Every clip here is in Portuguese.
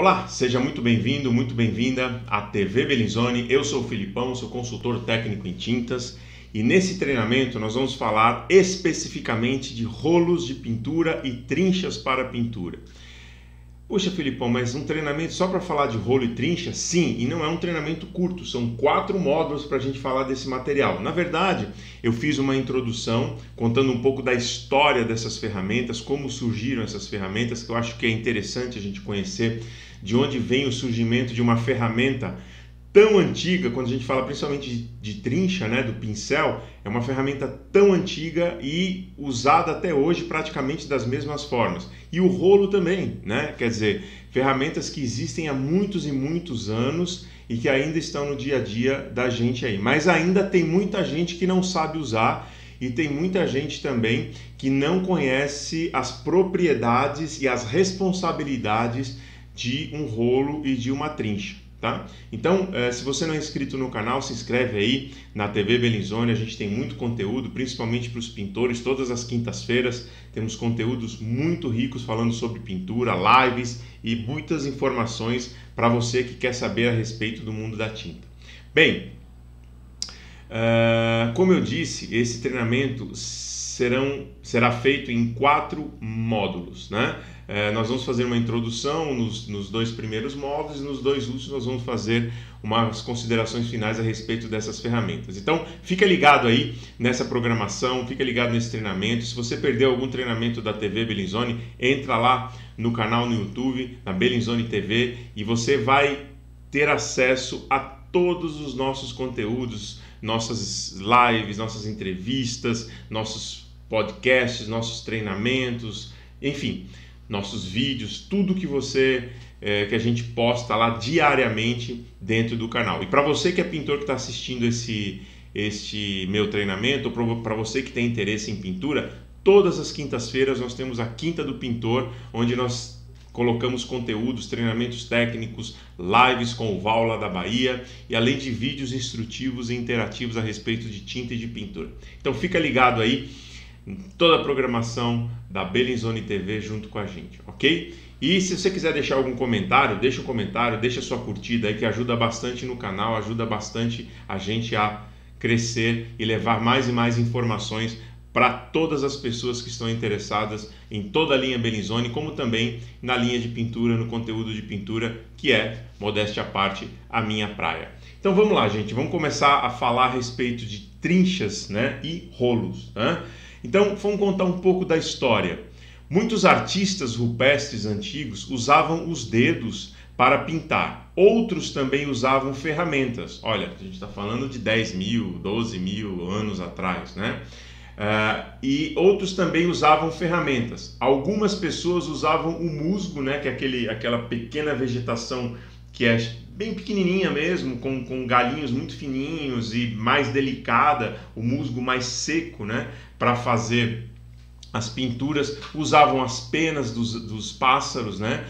Olá, seja muito bem-vindo, muito bem-vinda à TV Bellinzoni. Eu sou o Filipão, sou consultor técnico em tintas e nesse treinamento nós vamos falar especificamente de rolos de pintura e trinchas para pintura. Poxa, Filipão, mas um treinamento só para falar de rolo e trincha? Sim, e não é um treinamento curto, são 4 módulos para a gente falar desse material. Na verdade, eu fiz uma introdução contando um pouco da história dessas ferramentas, como surgiram essas ferramentas, que eu acho que é interessante a gente conhecer de onde vem o surgimento de uma ferramenta tão antiga. Quando a gente fala principalmente de trincha, né, do pincel, é uma ferramenta tão antiga e usada até hoje praticamente das mesmas formas. E o rolo também, né? Quer dizer, ferramentas que existem há muitos e muitos anos e que ainda estão no dia a dia da gente aí. Mas ainda tem muita gente que não sabe usar e tem muita gente também que não conhece as propriedades e as responsabilidades de um rolo e de uma trincha. Tá? Então, se você não é inscrito no canal, se inscreve aí na TV Bellinzoni. A gente tem muito conteúdo, principalmente para os pintores. Todas as quintas-feiras temos conteúdos muito ricos falando sobre pintura, lives e muitas informações para você que quer saber a respeito do mundo da tinta. Bem, como eu disse, esse treinamento será feito em 4 módulos, né? Nós vamos fazer uma introdução nos 2 primeiros módulos e nos 2 últimos nós vamos fazer umas considerações finais a respeito dessas ferramentas. Então, fica ligado aí nessa programação, fica ligado nesse treinamento. Se você perdeu algum treinamento da TV Bellinzoni, entra lá no canal no YouTube, na Bellinzoni TV, e você vai ter acesso a todos os nossos conteúdos, nossas lives, nossas entrevistas, nossos podcasts, nossos treinamentos, enfim, nossos vídeos, tudo que que a gente posta lá diariamente dentro do canal. E para você que é pintor que está assistindo este meu treinamento, ou para você que tem interesse em pintura, todas as quintas-feiras nós temos a Quinta do Pintor, onde nós colocamos conteúdos, treinamentos técnicos, lives com o Val lá da Bahia, e além de vídeos instrutivos e interativos a respeito de tinta e de pintura. Então fica ligado aí em toda a programação da Bellinzoni TV junto com a gente, ok? E se você quiser deixar algum comentário, deixa um comentário, deixa sua curtida aí, que ajuda bastante no canal, ajuda bastante a gente a crescer e levar mais e mais informações para todas as pessoas que estão interessadas em toda a linha Bellinzoni, como também na linha de pintura, no conteúdo de pintura, que é, modéstia à parte, a minha praia. Então vamos lá, gente, vamos começar a falar a respeito de trinchas, né, e rolos, né? Então vamos contar um pouco da história. Muitos artistas rupestres antigos usavam os dedos para pintar. Outros também usavam ferramentas. Olha, a gente está falando de 10 mil, 12 mil anos atrás, né? E outros também usavam ferramentas. Algumas pessoas usavam o musgo, né, que é aquela pequena vegetação que é bem pequenininha mesmo, com galhinhos muito fininhos e mais delicada, o musgo mais seco, né, para fazer as pinturas. Usavam as penas dos pássaros, né?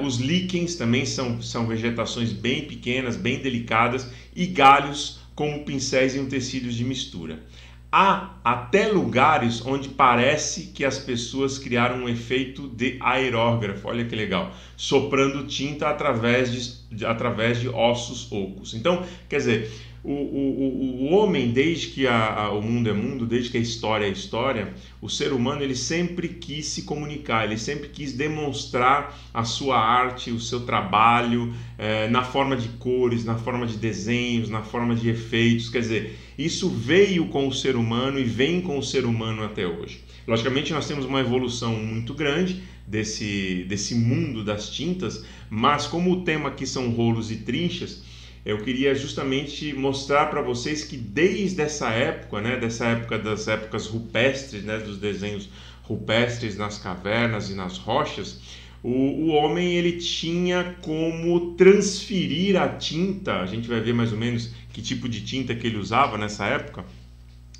Os líquens também são vegetações bem pequenas, bem delicadas, e galhos como pincéis em tecidos de mistura. Há até lugares onde parece que as pessoas criaram um efeito de aerógrafo, olha que legal, soprando tinta através de ossos ocos. Então, quer dizer, o homem, desde que o mundo é mundo, desde que a história é história, o ser humano ele sempre quis se comunicar, ele sempre quis demonstrar a sua arte, o seu trabalho, na forma de cores, na forma de desenhos, na forma de efeitos. Quer dizer, isso veio com o ser humano e vem com o ser humano até hoje. Logicamente nós temos uma evolução muito grande desse mundo das tintas, mas como o tema aqui são rolos e trinchas, eu queria justamente mostrar para vocês que desde essa época, né, das épocas rupestres, né, dos desenhos rupestres nas cavernas e nas rochas, o homem ele tinha como transferir a tinta. A gente vai ver mais ou menos que tipo de tinta que ele usava nessa época,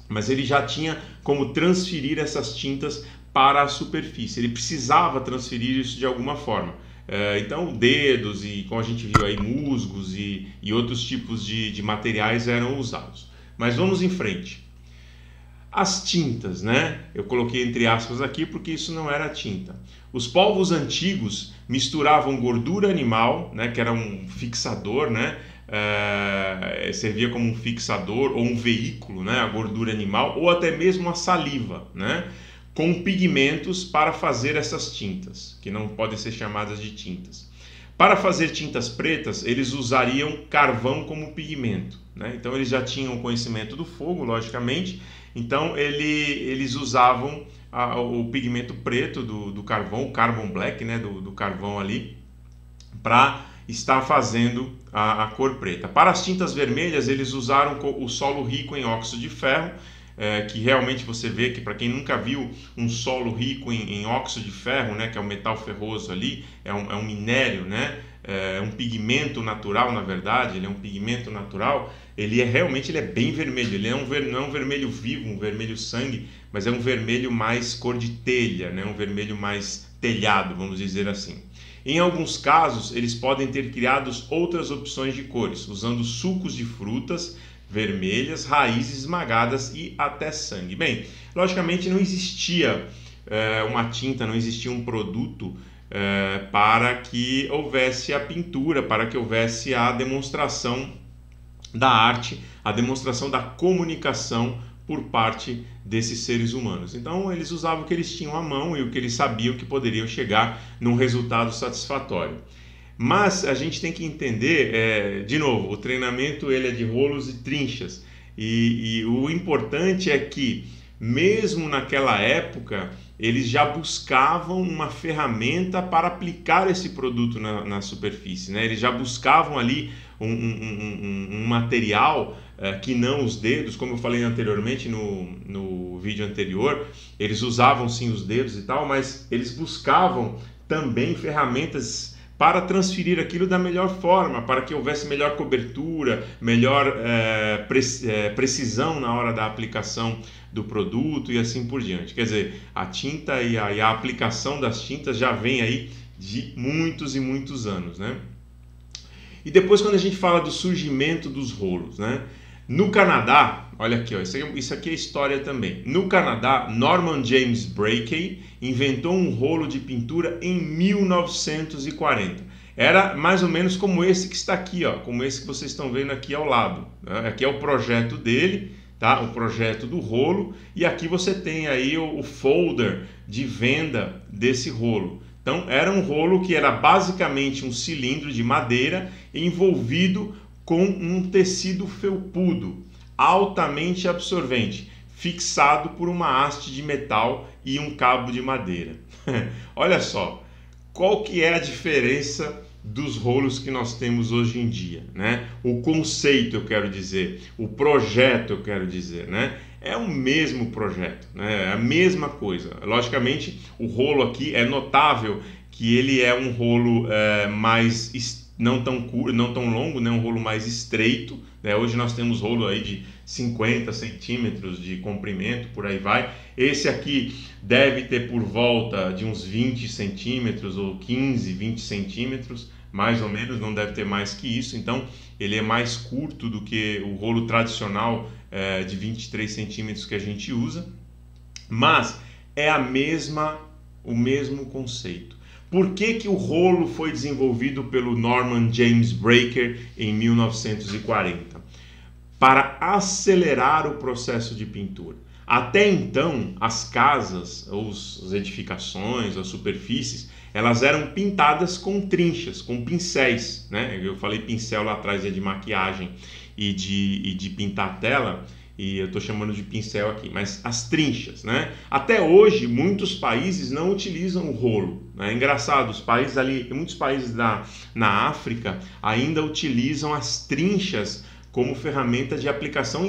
mas ele já tinha como transferir essas tintas para a superfície. Ele precisava transferir isso de alguma forma. Então dedos e, como a gente viu aí, musgos e outros tipos de materiais eram usados. Mas vamos em frente. As tintas, né? Eu coloquei entre aspas aqui porque isso não era tinta. Os povos antigos misturavam gordura animal, né, que era um fixador, né? Servia como um fixador ou um veículo, né? A gordura animal, ou até mesmo a saliva, né? Com pigmentos para fazer essas tintas, que não podem ser chamadas de tintas. Para fazer tintas pretas, eles usariam carvão como pigmento, né? Então eles já tinham conhecimento do fogo, logicamente, então eles usavam o pigmento preto do carvão, o carbon black, né? do carvão ali, para estar fazendo a cor preta. Para as tintas vermelhas, eles usaram o solo rico em óxido de ferro, que realmente você vê que, para quem nunca viu um solo rico em óxido de ferro, né, que é o metal ferroso ali, é um minério, né, é um pigmento natural, na verdade, ele é um pigmento natural, ele é bem vermelho, ele não é um vermelho vivo, um vermelho sangue, mas é um vermelho mais cor de telha, né, um vermelho mais telhado, vamos dizer assim. Em alguns casos, eles podem ter criado outras opções de cores, usando sucos de frutas vermelhas, raízes esmagadas e até sangue. Bem, logicamente não existia uma tinta, não existia um produto para que houvesse a pintura, para que houvesse a demonstração da arte, a demonstração da comunicação por parte desses seres humanos. Então eles usavam o que eles tinham à mão e o que eles sabiam que poderiam chegar num resultado satisfatório. Mas a gente tem que entender, de novo, o treinamento ele é de rolos e trinchas. E o importante é que, mesmo naquela época, eles já buscavam uma ferramenta para aplicar esse produto na superfície, né? Eles já buscavam ali um material que não os dedos, como eu falei anteriormente no vídeo anterior, eles usavam sim os dedos e tal, mas eles buscavam também ferramentas para transferir aquilo da melhor forma, para que houvesse melhor cobertura, melhor precisão na hora da aplicação do produto e assim por diante. Quer dizer, a tinta e a aplicação das tintas já vem aí de muitos e muitos anos, né? E depois, quando a gente fala do surgimento dos rolos, né? No Canadá, olha aqui, ó, isso aqui é história também. No Canadá, Norman James Blakey inventou um rolo de pintura em 1940. Era mais ou menos como esse que está aqui, ó, como esse que vocês estão vendo aqui ao lado, né? Aqui é o projeto dele, tá? O projeto do rolo, e aqui você tem aí o folder de venda desse rolo. Então, era um rolo que era basicamente um cilindro de madeira envolvido com um tecido felpudo, altamente absorvente, fixado por uma haste de metal e um cabo de madeira. Olha só, qual que é a diferença dos rolos que nós temos hoje em dia, né? O conceito, eu quero dizer, o projeto, eu quero dizer, né? É o mesmo projeto, né? É a mesma coisa. Logicamente, o rolo aqui é notável que ele é um rolo não tão longo, né? Um rolo mais estreito, né? Hoje nós temos rolo aí de 50 centímetros de comprimento, por aí vai. Esse aqui deve ter por volta de uns 20 centímetros ou 15, 20 centímetros, mais ou menos, não deve ter mais que isso. Então ele é mais curto do que o rolo tradicional de 23 centímetros que a gente usa, mas é o mesmo conceito. Por que o rolo foi desenvolvido pelo Norman James Blakey em 1940? Para acelerar o processo de pintura. Até então, as casas, as edificações, as superfícies, elas eram pintadas com trinchas, com pincéis, né? Eu falei pincel lá atrás, é de maquiagem e de pintar a tela, e eu estou chamando de pincel aqui, mas as trinchas, né? Até hoje, muitos países não utilizam o rolo, né? É engraçado, muitos países na África ainda utilizam as trinchas como ferramenta de aplicação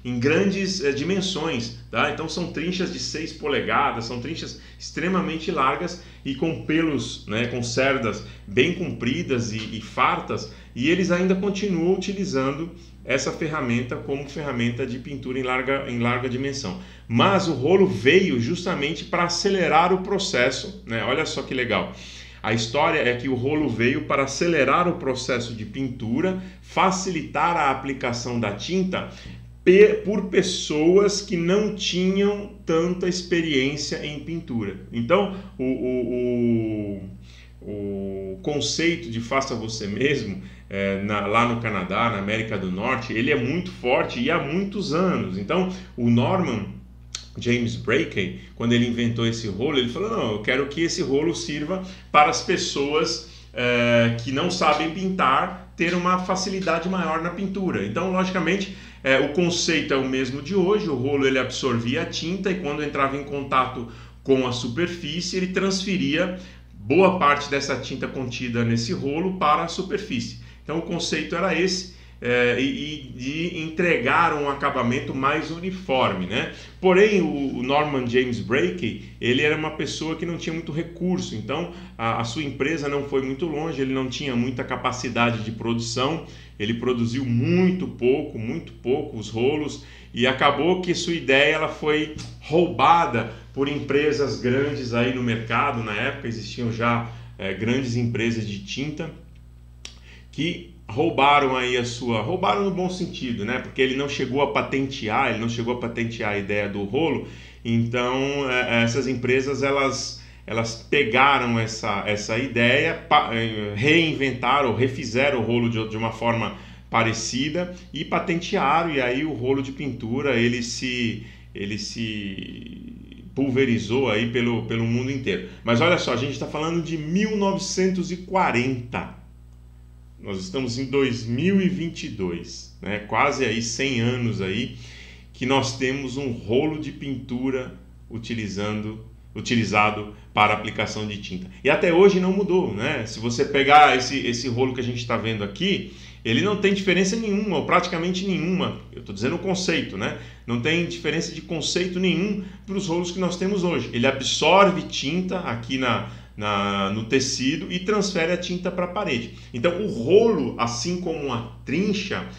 em grandes dimensões, tá? Então são trinchas de 6 polegadas, são trinchas extremamente largas e com pelos, né, com cerdas bem compridas e fartas, e eles ainda continuam utilizando essa ferramenta como ferramenta de pintura em larga dimensão. Mas o rolo veio justamente para acelerar o processo, né? Olha só que legal. A história é que o rolo veio para acelerar o processo de pintura, facilitar a aplicação da tinta por pessoas que não tinham tanta experiência em pintura. Então, o conceito de faça você mesmo, lá no Canadá, na América do Norte, ele é muito forte e há muitos anos. Então, o Norman James Breakey, quando ele inventou esse rolo, ele falou, não, eu quero que esse rolo sirva para as pessoas que não sabem pintar ter uma facilidade maior na pintura. Então, logicamente, o conceito é o mesmo de hoje. O rolo ele absorvia a tinta e quando entrava em contato com a superfície, ele transferia boa parte dessa tinta contida nesse rolo para a superfície. Então, o conceito era esse. E de entregar um acabamento mais uniforme, né? Porém, o Norman James Breakey, ele era uma pessoa que não tinha muito recurso, então a sua empresa não foi muito longe, ele não tinha muita capacidade de produção, ele produziu muito pouco os rolos e acabou que sua ideia ela foi roubada por empresas grandes aí no mercado. Na época existiam já grandes empresas de tinta que roubaram aí roubaram no bom sentido, né? Porque ele não chegou a patentear a ideia do rolo. Então essas empresas elas pegaram essa ideia, reinventaram, refizeram o rolo de uma forma parecida e patentearam, e aí o rolo de pintura ele se pulverizou aí pelo mundo inteiro. Mas olha só, a gente está falando de 1940. Nós estamos em 2022, né? Quase aí 100 anos aí que nós temos um rolo de pintura utilizado para aplicação de tinta. E até hoje não mudou, né? Se você pegar esse rolo que a gente está vendo aqui, ele não tem diferença nenhuma, ou praticamente nenhuma. Eu estou dizendo o conceito, né? Não tem diferença de conceito nenhum para os rolos que nós temos hoje. Ele absorve tinta aqui no tecido e transfere a tinta para a parede. Então o rolo, assim como a trincha,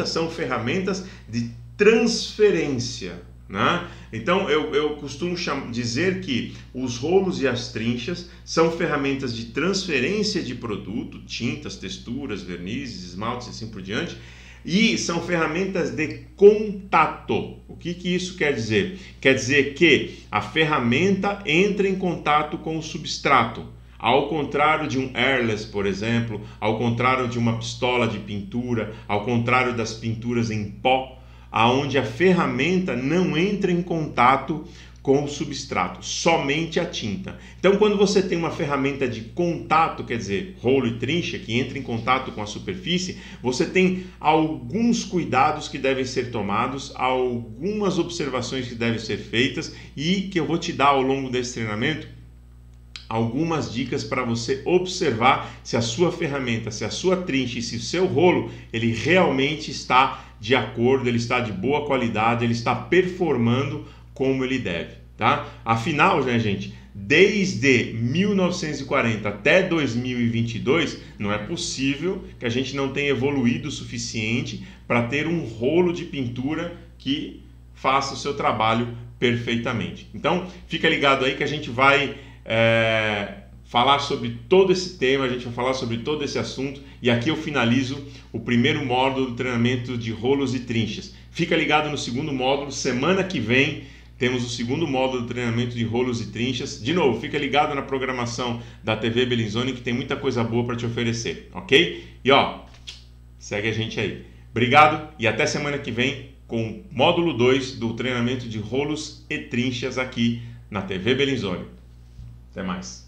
são ferramentas de transferência, né? Então eu costumo dizer que os rolos e as trinchas são ferramentas de transferência de produto, tintas, texturas, vernizes, esmaltes e assim por diante, e são ferramentas de contato. O que isso quer dizer? Quer dizer que a ferramenta entra em contato com o substrato. Ao contrário de um airless, por exemplo, ao contrário de uma pistola de pintura, ao contrário das pinturas em pó, aonde a ferramenta não entra em contato com o substrato, somente a tinta. Então, quando você tem uma ferramenta de contato, quer dizer, rolo e trincha, que entra em contato com a superfície, você tem alguns cuidados que devem ser tomados, algumas observações que devem ser feitas e que eu vou te dar ao longo desse treinamento algumas dicas para você observar se a sua ferramenta, se a sua trincha e se o seu rolo, ele realmente está de acordo, ele está de boa qualidade, ele está performando como ele deve, tá? Afinal, né, gente, desde 1940 até 2022, não é possível que a gente não tenha evoluído o suficiente para ter um rolo de pintura que faça o seu trabalho perfeitamente. Então, fica ligado aí que a gente vai falar sobre todo esse tema, a gente vai falar sobre todo esse assunto e aqui eu finalizo o primeiro módulo do treinamento de rolos e trinchas. Fica ligado no segundo módulo, semana que vem temos o segundo módulo do treinamento de rolos e trinchas. De novo, fica ligado na programação da TV Bellinzone que tem muita coisa boa para te oferecer, ok? E segue a gente aí. Obrigado e até semana que vem com o módulo 2 do treinamento de rolos e trinchas aqui na TV Bellinzone. Até mais.